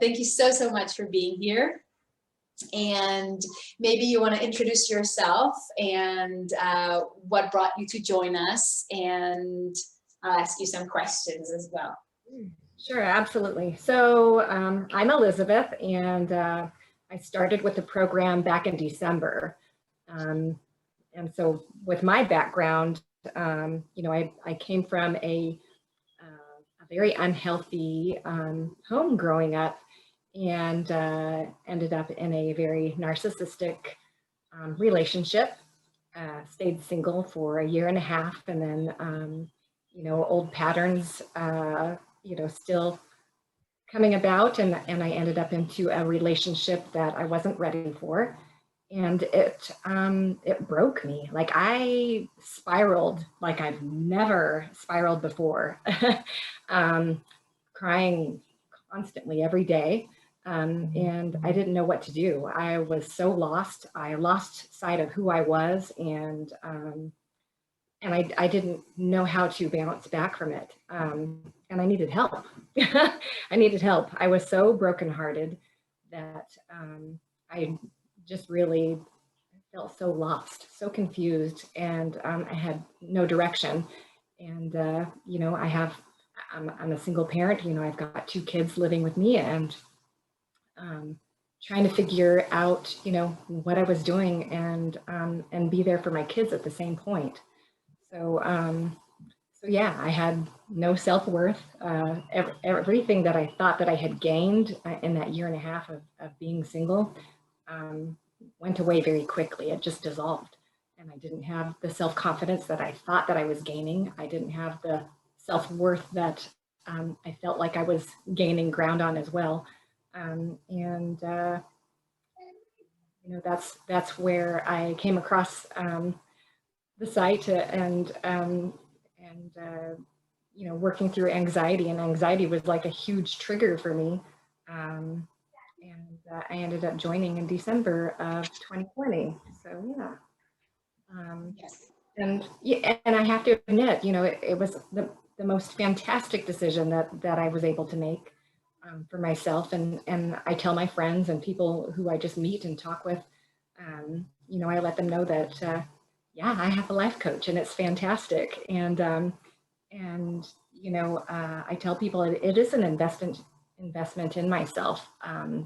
Thank you so, so much for being here. And maybe you want to introduce yourself and what brought you to join us, and I'll ask you some questions as well. Sure, absolutely. So I'm Elizabeth, and I started with the program back in December. And so with my background, I came from a very unhealthy home growing up, and ended up in a very narcissistic relationship. Stayed single for a year and a half, and then old patterns still coming about, and I ended up into a relationship that I wasn't ready for, and it broke me. Like, I spiraled like I've never spiraled before, crying constantly every day, and I didn't know what to do. I was so lost. I lost sight of who I was, and I didn't know how to bounce back from it. And I needed help. I needed help. I was so brokenhearted that I just really felt so lost, so confused, and I had no direction. And I'm a single parent. I've got 2 kids living with me, and trying to figure out what I was doing, and be there for my kids at the same point. So, yeah, I had no self-worth. Everything that I thought that I had gained in that year and a half of being single went away very quickly. It just dissolved. And I didn't have the self-confidence that I thought that I was gaining. I didn't have the self-worth that I felt like I was gaining ground on as well. That's where I came across the site, and working through anxiety, and anxiety was like a huge trigger for me. I ended up joining in December of 2020. So yeah. Yes. And I have to admit, it was the most fantastic decision that I was able to make for myself. And I tell my friends and people who I just meet and talk with, I let them know that, yeah, I have a life coach, and it's fantastic. And I tell people it is an investment in myself,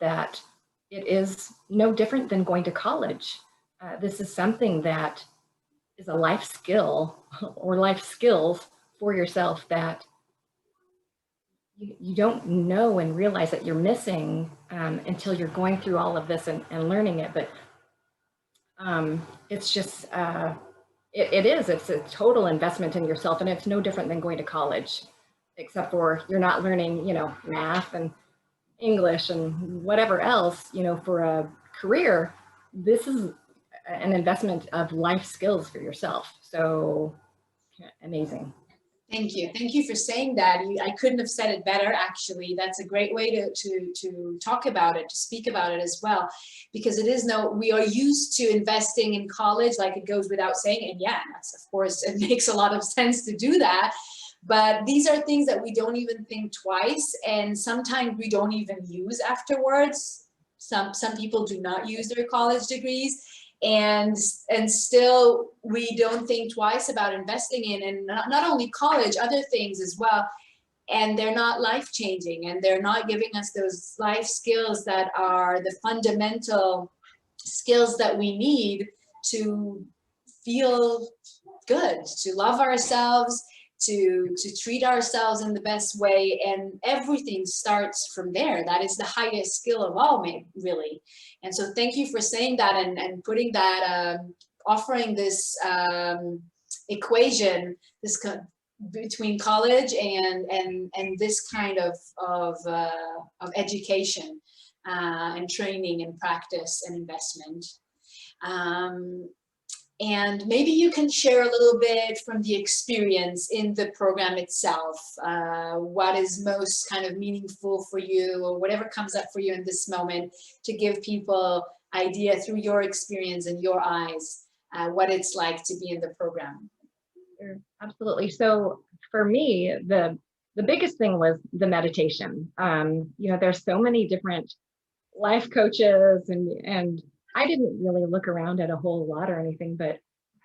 that it is no different than going to college. This is something that is a life skill or life skills for yourself that you don't know and realize that you're missing until you're going through all of this and learning it. But it's just, it's a total investment in yourself, and it's no different than going to college, except for you're not learning, math and English and whatever else, for a career. This is an investment of life skills for yourself. So amazing. Thank you. Thank you for saying that. I couldn't have said it better, actually. That's a great way to talk about it, to speak about it as well, because we are used to investing in college, like it goes without saying. And yeah, that's, of course, it makes a lot of sense to do that. But these are things that we don't even think twice, and sometimes we don't even use afterwards. Some people do not use their college degrees, and still we don't think twice about investing in, and not only college, other things as well. And they're not life-changing, and they're not giving us those life skills that are the fundamental skills that we need to feel good, to love ourselves, to treat ourselves in the best way. And everything starts from there. That is the highest skill of all, really. And so thank you for saying that, and putting that, offering this equation, between college and this kind of education and training and practice and investment. And maybe you can share a little bit from the experience in the program itself, what is most kind of meaningful for you, or whatever comes up for you in this moment, to give people idea through your experience and your eyes, what it's like to be in the program. Sure, absolutely. So for me, the the biggest thing was the meditation. You know, there's so many different life coaches, and I didn't really look around at a whole lot or anything, but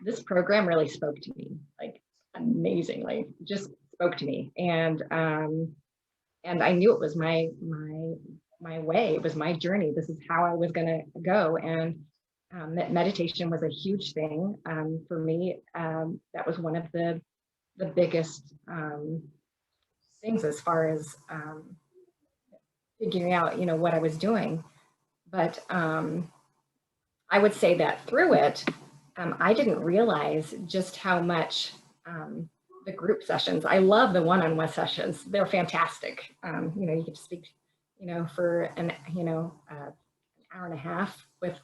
this program really spoke to me, like amazingly, just spoke to me. And I knew it was my way. It was my journey. This is how I was going to go. And meditation was a huge thing for me. That was one of the biggest things as far as figuring out, you know, what I was doing. But I would say that through it, I didn't realize just how much the group sessions. I love the one-on-one sessions. They're fantastic. You know, you get to speak, you know, for an hour and a half with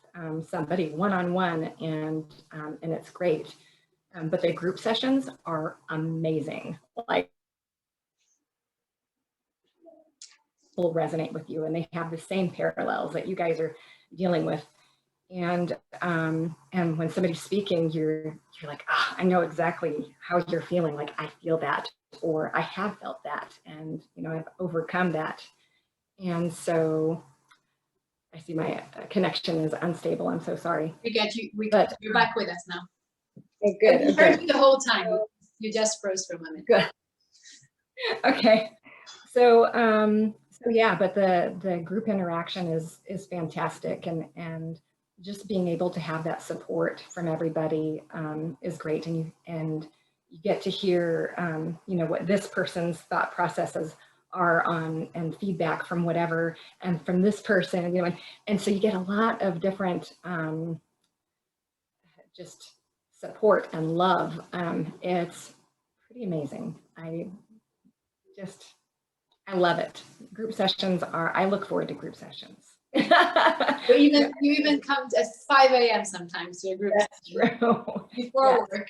somebody one-on-one, and it's great. But the group sessions are amazing. Like, will resonate with you, and they have the same parallels that you guys are dealing with. And when somebody's speaking, you're like, ah, I know exactly how you're feeling. Like, I feel that, or I have felt that, and you know, I've overcome that. And so I see my connection is unstable. I'm so sorry. We get you. But You're back with us now. Oh, good. You heard me the whole time. You just froze for a moment. Good. Okay. So yeah, but the group interaction is fantastic, and just being able to have that support from everybody is great, and you get to hear you know, what this person's thought processes are on, and feedback from whatever, and from this person, you know, and so you get a lot of different just support and love. It's pretty amazing. I love it. Group sessions are, I look forward to group sessions. You even come at 5 a.m. sometimes to a group. That's true. Before work.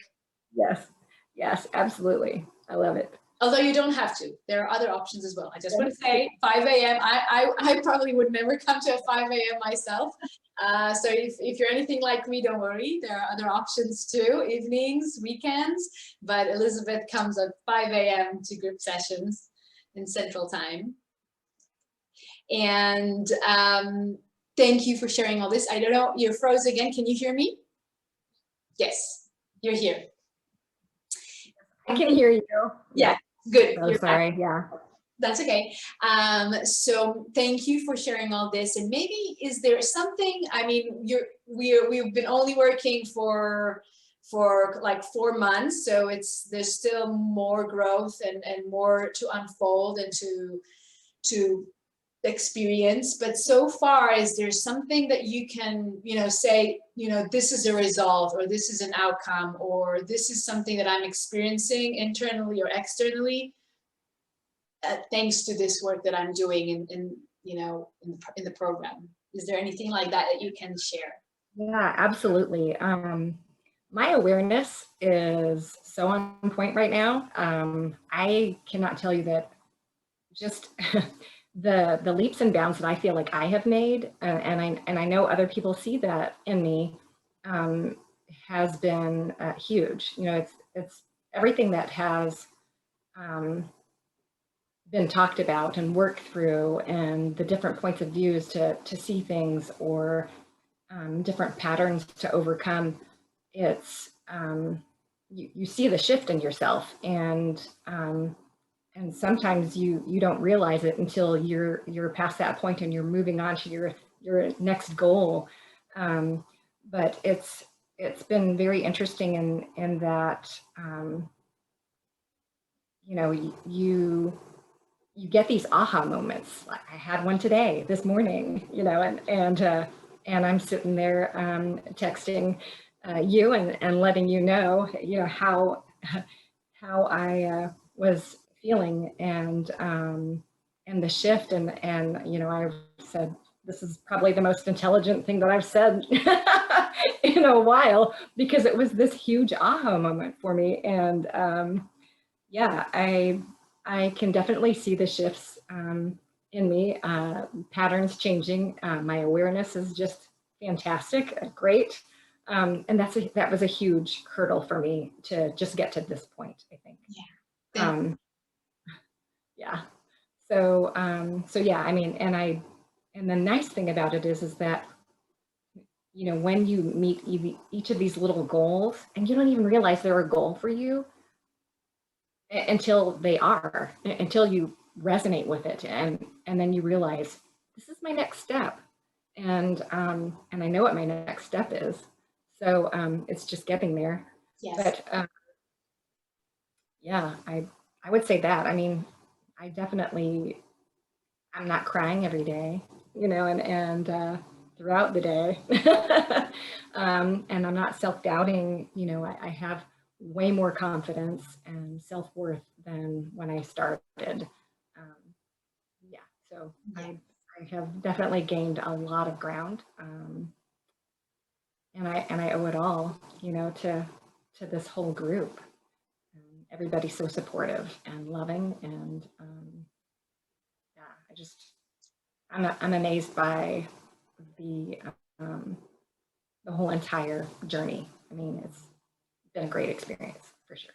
Yes, absolutely. I love it. Although you don't have to. There are other options as well. I just want to say 5 a.m. I probably would never come to a 5 a.m. myself. So if you're anything like me, don't worry. There are other options too, evenings, weekends. But Elizabeth comes at 5 a.m. to group sessions in Central Time. And thank you for sharing all this. I don't know, you're froze again. Can you hear me? Yes, you're here. I can hear you. Yeah, good. Oh, sorry. Back. Yeah. That's okay. So thank you for sharing all this. And maybe, is there something, I mean, we've been only working for like 4 months, so there's still more growth and more to unfold and to experience. But so far, is there something that you can, you know, say, you know, this is a result, or this is an outcome, or this is something that I'm experiencing internally or externally, thanks to this work that I'm doing in you know, in the program? Is there anything like that that you can share? Yeah, absolutely. My awareness is so on point right now. I cannot tell you that just the leaps and bounds that I feel like I have made, and I know other people see that in me, has been huge. You know, it's everything that has been talked about and worked through, and the different points of views to see things, or different patterns to overcome. It's you see the shift in yourself, and sometimes you don't realize it until you're past that point and you're moving on to your next goal. But it's been very interesting in that you know, you get these aha moments. Like, I had one today, this morning, you know, and I'm sitting there texting you and letting you know how I was feeling, and the shift, and you know, I said, this is probably the most intelligent thing that I've said in a while, because it was this huge aha moment for me. And yeah, I can definitely see the shifts in me, patterns changing. My awareness is just fantastic, great. And that was a huge hurdle for me to just get to this point, I think. Yeah. Yeah. So, so yeah, I mean, and the nice thing about it is that, you know, when you meet each of these little goals and you don't even realize they're a goal for you until they are, until you resonate with it. And then you realize this is my next step. And I know what my next step is. So, it's just getting there. Yes. But, yeah, I would say that. I mean, I definitely, I'm not crying every day, you know, and throughout the day. And I'm not self-doubting, you know, I have way more confidence and self-worth than when I started. Yeah, so I have definitely gained a lot of ground. And I owe it all, you know, to this whole group. Everybody's so supportive and loving, and yeah, I'm amazed by the the whole entire journey. I mean, it's been a great experience for sure.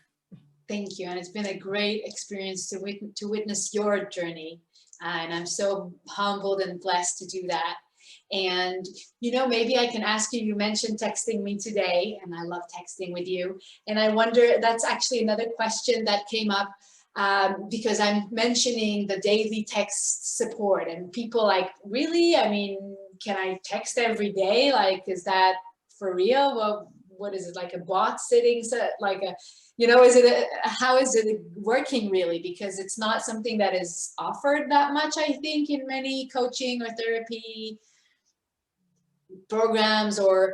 Thank you, and it's been a great experience to witness your journey, and I'm so humbled and blessed to do that. And you know, maybe I can ask you. You mentioned texting me today, and I love texting with you. And I wonder, that's actually another question that came up because I'm mentioning the daily text support, and people like, really? I mean, can I text every day? Like, is that for real? Well, what is it, like a bot sitting? So like a, you know, how is it working really? Because it's not something that is offered that much, I think, in many coaching or therapy programs. Or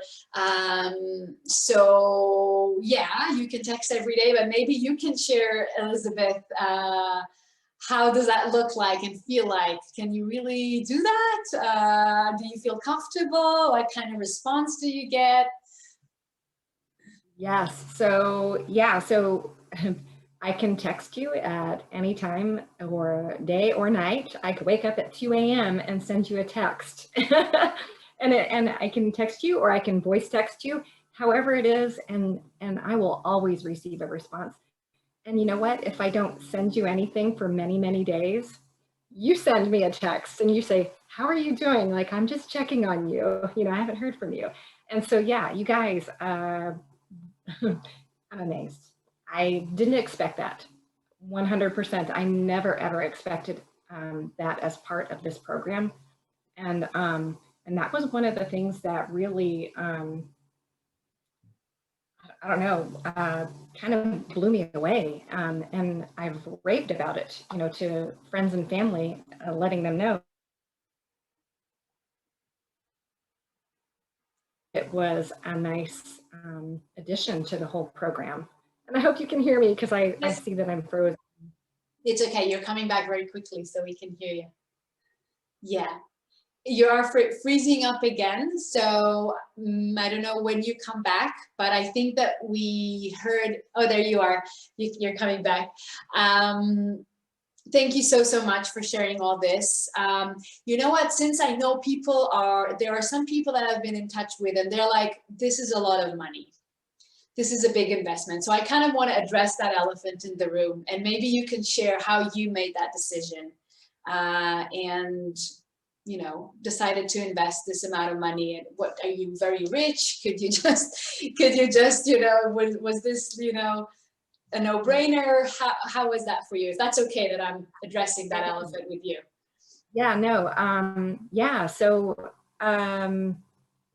so yeah, you can text every day, but maybe you can share, Elizabeth, how does that look like and feel like? Can you really do that? Do you feel comfortable? What kind of response do you get? Yes. So yeah. So I can text you at any time or day or night. I could wake up at 2 a.m. and send you a text. And I can text you or I can voice text you, however it is, and I will always receive a response. And you know what? If I don't send you anything for many, many days, you send me a text and you say, how are you doing? Like, I'm just checking on you. You know, I haven't heard from you. And so, yeah, you guys, I'm amazed. I didn't expect that. 100%. I never ever expected that as part of this program, and that was one of the things that really, I don't know, kind of blew me away. And I've raved about it, you know, to friends and family, letting them know it was a nice addition to the whole program. And I hope you can hear me because I Yes. see that I'm frozen. It's okay. You're coming back very quickly, so we can hear you. Yeah. You are freezing up again. So I don't know when you come back, but I think that we heard, oh, there you are. You're coming back. Thank you so much for sharing all this. You know what, since I know there are some people that I've been in touch with and they're like, this is a lot of money. This is a big investment. So I kind of want to address that elephant in the room, and maybe you can share how you made that decision and, you know, decided to invest this amount of money. And what, are you very rich? Could you just, you know, was this, you know, a no-brainer? How was that for you? If that's okay that I'm addressing that elephant with you. Yeah, no, yeah, so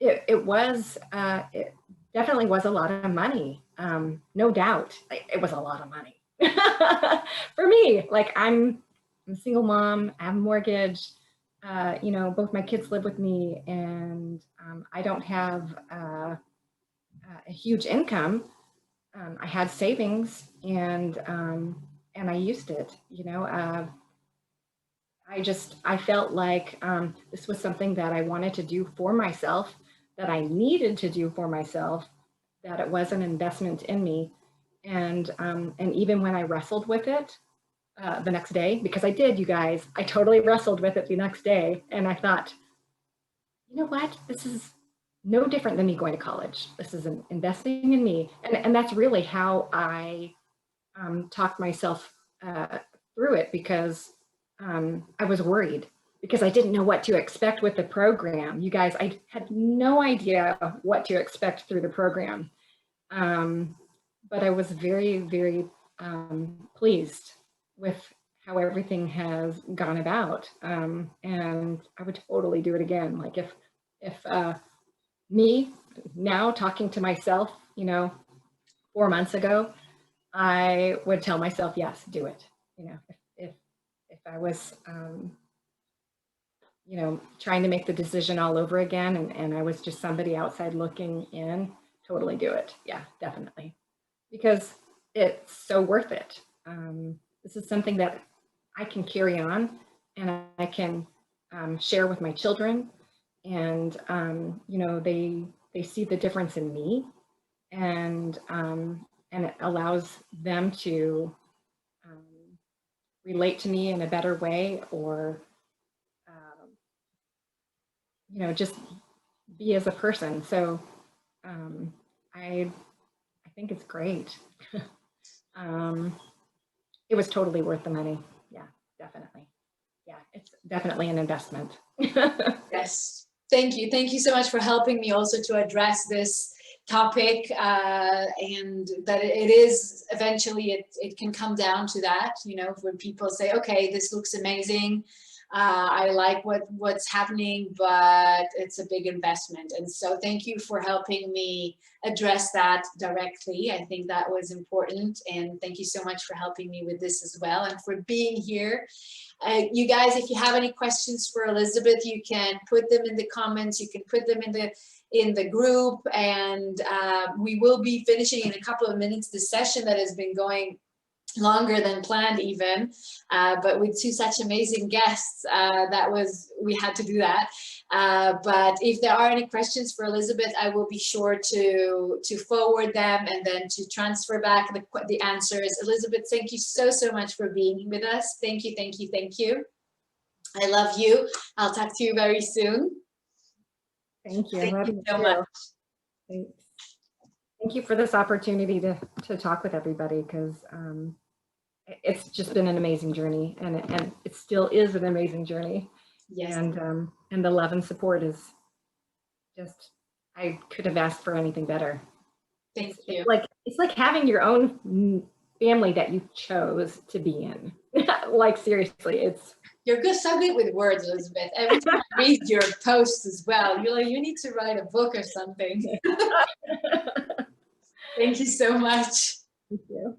it was, it definitely was a lot of money. No doubt, it was a lot of money for me. Like I'm a single mom, I have a mortgage, you know, both my kids live with me, and I don't have a huge income. I had savings, and I used it, you know. I felt like this was something that I wanted to do for myself, that I needed to do for myself, that it was an investment in me. And even when I wrestled with it the next day, because I did, you guys, I totally wrestled with it the next day. And I thought, you know what? This is no different than me going to college. This is investing in me. And that's really how I talked myself through it because I was worried because I didn't know what to expect with the program. You guys, I had no idea what to expect through the program. But I was very, very pleased with how everything has gone about. And I would totally do it again. Like if me now talking to myself, 4 months ago, I would tell myself, yes, do it. If I was, trying to make the decision all over again and I was just somebody outside looking in, totally do it. Yeah, definitely. Because it's so worth it. This is something that I can carry on and I can share with my children and, they see the difference in me and it allows them to relate to me in a better way or, just be as a person. So I think it's great. It was totally worth the money. Yeah, definitely. Yeah, it's definitely an investment. Yes, thank you. Thank you so much for helping me also to address this topic and that it is eventually it can come down to that, when people say, okay, this looks amazing. I like what's happening, but it's a big investment. And so thank you for helping me address that directly. I think that was important. And thank you so much for helping me with this as well and for being here. You guys, if you have any questions for Elizabeth, you can put them in the comments. You can put them in the group, and we will be finishing in a couple of minutes the session that has been going longer than planned even, but with two such amazing guests, we had to do that. But if there are any questions for Elizabeth, I will be sure to forward them and then to transfer back the answers. Elizabeth, thank you so much for being with us. Thank you, thank you, thank you. I love you. I'll talk to you very soon. Thank you. Thank you so much. Thanks. Thank you for this opportunity to talk with everybody because it's just been an amazing journey and it still is an amazing journey. Yes. And the love and support is just, I could have asked for anything better. Thank you. It's like having your own family that you chose to be in. Like seriously, you're so good with words, Elizabeth. Every time I read your posts as well, you're like, you need to write a book or something. Thank you so much. Thank you.